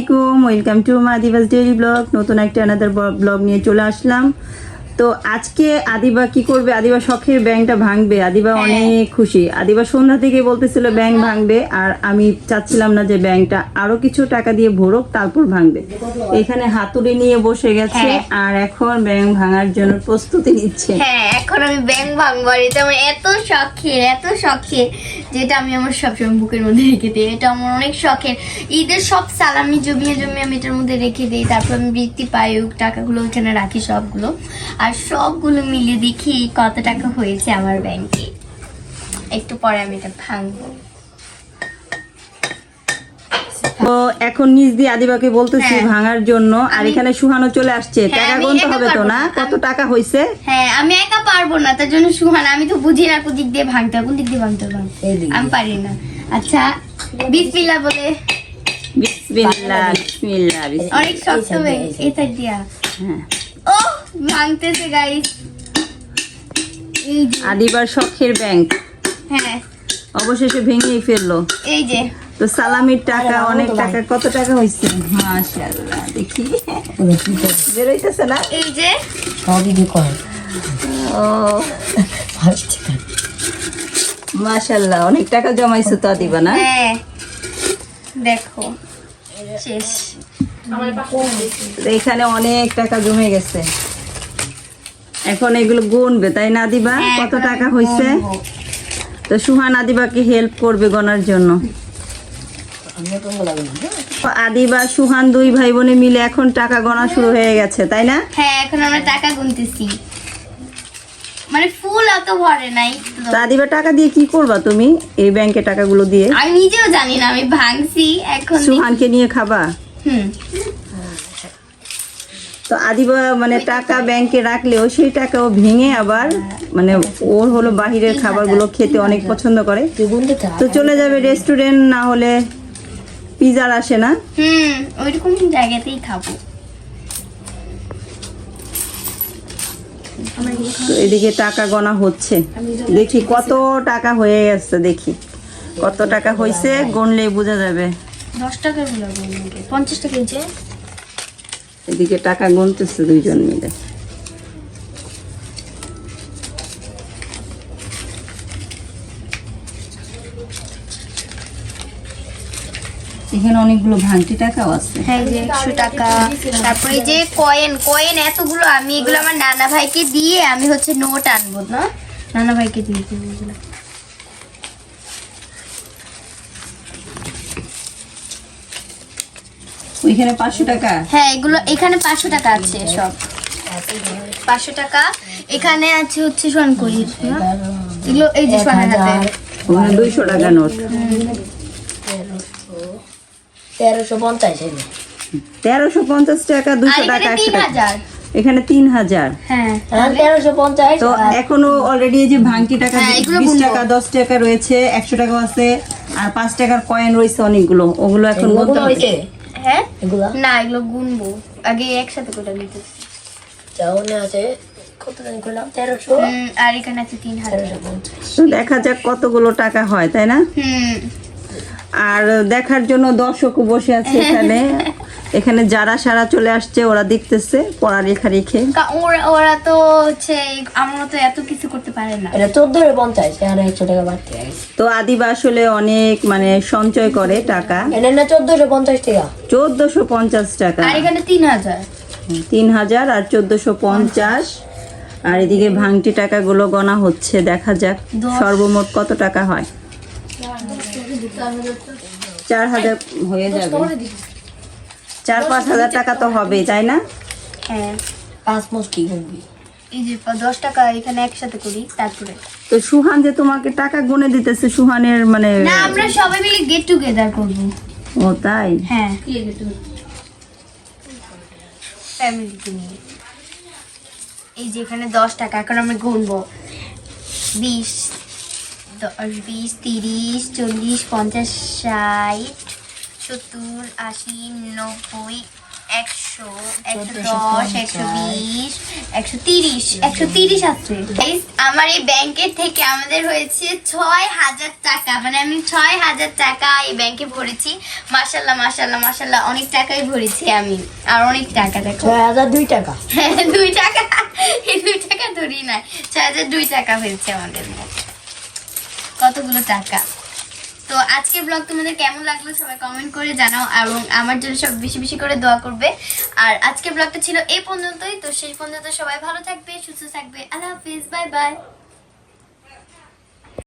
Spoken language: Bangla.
আলাইকুম, ওয়েলকাম টু মাদিবাস ডেইলি ব্লগ। নতুন একটা আনাদার ব্লগ নিয়ে চলে আসলাম। তো আজকে আদিবা কি করবে? আদিবা শখের ব্যাংকটা ভাঙবে। আদিবা অনেক খুশি। আদিবা সন্ধ্যা থেকে বলতেছিল ব্যাংক ভাঙবে, আর আমি চাচ্ছিলাম না যে ব্যাংকটা আরো কিছু টাকা দিয়ে ভরুক তারপর ভাঙবে। এখানে হাতুড়ি নিয়ে বসে গেছে আর এখন ব্যাংক ভাঙার জন্য প্রস্তুতি নিচ্ছে। হ্যাঁ, এখন আমি ব্যাংক ভাঙবো। আর এটা আমার এত শখের যেটা আমি আমার সবসময় বুকের মধ্যে রেখে দিই। এটা আমার অনেক শখের। ঈদের সব সালামি জমিয়ে আমি এটার মধ্যে রেখে দিই। তারপর আমি বৃত্তি পাই, টাকাগুলো ওখানে রাখি সবগুলো। আর সবগুলো মিলিয়ে দেখি কত টাকা হয়েছে আমার ব্যাংকে। একটু পরে আমি এটা ভাঙবো। তো এখন নিজ দিয়ে আদিবাকে বলতেছি ভাঙার জন্য, আর এখানে সুহানো চলে আসছে। টাকা গুনতে হবে তো না, কত টাকা হয়েছে? হ্যাঁ, আমি একা পারবো না, তার জন্য সুহান। আমি তো বুঝি না কোন দিক দিয়ে ভাঙতে হবে, কোন দিক দিয়ে ভাঙতে হবে আমি পারি না। আচ্ছা, বিসমিল্লাহ বলে। বিসমিল্লাহ বিসমিল্লাহ বিসমিল্লাহ। অনেক শক্ত হয়ে এটা দিয়া। হ্যাঁ, ও ভাঙতেছে গাইস। আদিবার শখের ব্যাংক হ্যাঁ, অবশেষে ভেঙেই ফেললো। এই যে তো সালামির টাকা, অনেক টাকা। কত টাকা হয়েছে? মাশাআল্লাহ, দেখি বেরোইতেছে না। এই যে ও মাশাআল্লাহ, অনেক টাকা জমাইছো তো আদিবা, না? হ্যাঁ, দেখো শেষ। তো এখানে অনেক টাকা জমে গেছে। এখন এগুলো গুনবে, তাই না আদিবা? হ্যাঁ, কত এখন টাকা আমি হয়েছে? গুনবো। তো সুহান আদিবাকে হেল্প করবে গনার জন্য। আদিবা সুহান দুই ভাই বোনে মিলে এখন টাকা গণা শুরু হয়ে গেছে, তাই না? হ্যাঁ, এখন আমরা টাকা গুনতেছি। মানে ফুল অত ভরে নাই। তো আদিবা টাকা দিয়ে কি করবা তুমি এই ব্যাংকে টাকাগুলো দিয়ে? আমি নিজেও জানি না, আমি ভাঙছি এখন। সুহানকে নিয়ে খাবা? হুম, তো আদিবা মানে টাকা ব্যাংকে রাখলেও সেই টাকাও ভেঙে আবার মানে ওর হলো বাহিরের খাবারগুলো খেতে অনেক পছন্দ করে। তো চলে যাবে রেস্টুরেন্ট, না হলে পিজার আসে না? ওইরকম জায়গাতেই খাবো। তো এদিকে টাকা গোনা হচ্ছে, দেখি কত টাকা হয়ে গেছে। দেখি কত টাকা হয়েছে, গুনলেই বোঝা যাবে। 10 টাকার গুলো 50 টাকা নিচে। এদিকে টাকা গুনতেছে দুইজন মিলে। এখানে অনেকগুলো ভাঙটি টাকাও আছে। হ্যাঁ, এই যে 100 টাকা। তারপরে এই যে কয়েন এতগুলো। আমি এগুলো আমার নানা ভাইকে দিয়ে আমি হচ্ছে নোট আনবো না, নানা ভাইকে দিয়ে দেবো এগুলো। ওইখানে 500 টাকা। হ্যাঁ, এগুলো এখানে 500 টাকা আছে সব। 500 টাকা এখানে আছে হচ্ছে সোয়ান কই এগুলো। এই যে সোয়ানের হাতে ওখানে 200 টাকা নোট। 1350 টাকা, 200 টাকা, 100 টাকা। এখানে 3000। হ্যাঁ, 1350। তো এখনো অলরেডি এই যে ভাঙটি টাকা, হ্যাঁ, এগুলো 20 গুনবো। টাকা, 10 টাকা রয়েছে, 100 টাকাও আছে, আর 5 টাকার কয়েন রয়েছে অনেকগুলো। ওগুলো এখন গুনতে হবে। হ্যাঁ, এগুলা না এগুলো গুনবো আগে একসাথে করে নিতে। চাউনে আছে কত টাকা করলাম? 1300। আর এখানে আছে 3000। তো দেখা যাক কতগুলো টাকা হয়, তাই না? আর দেখার জন্য দর্শকও বসে আছে এখানে। এখানে যারা সারা চলে আসছে, ওরা দেখতেছে পড়ালেখা রেখে। ওরা তো হচ্ছে আমরা তো এত কিছু করতে পারে না। এটা 1450, আর 100 টাকা বাড়তে গেছে। তো আদিবা আসলে অনেক মানে সঞ্চয় করে টাকা। এটা না 1450 টাকা। 1450 টাকা। আর এখানে 3000। 3000 আর 1450। আর এদিকে ভাঙটি টাকাগুলো গণা হচ্ছে, দেখা যাক সর্বমোট কত টাকা হয়। 4000 হয়ে যাবে। 4-5 হাজার টাকা তো হবে, তাই না? হ্যাঁ, 5 মুষ্টি গুনবি। এই যে 10 টাকা এখানে একসাথে করি তারপরে। তো সুহান যে তোমাকে টাকা গুনে দিতেছে, সুহানের মানে না, আমরা সবাই মিলে গেট টুগেদার করব। ও তাই? হ্যাঁ, ফ্যামিলিকে নিয়ে। এই যে এখানে 10 টাকা। এখন আমরা গুনবো 20, 10, 20, 30, 40, 50, 60, 70, 80, 90, 100, 110, 120, 130, 130 আছে। Guys, আমার এই ব্যাংকের থেকে আমাদের হয়েছে 6,000 টাকা, মানে আমি 6,000 টাকা এই ব্যাংকে ভরেছি। মাশাল্লাহ মাশাল্লাহ মাশাল্লাহ, অনেক টাকাই ভরেছি আমি, আর অনেক টাকা দেখো। 6,002 টাকা। 2 টাকা, এই 2 টাকা ধরি না, 6,002 টাকা হয়েছে আমাদের মোট। কতগুলো টাকা। তো আজকের ব্লগ তোমাদের কেমন লাগলো সবাই কমেন্ট করে জানাও, এবং আমার জন্য সব বেশি বেশি করে দোয়া করবে। আর আজকের ব্লগটা ছিল এই পর্যন্তই। তো শেষ পর্যন্ত সবাই ভালো থাকবে, সুস্থ থাকবে। আল্লাহ হাফিজ, বাই বাই।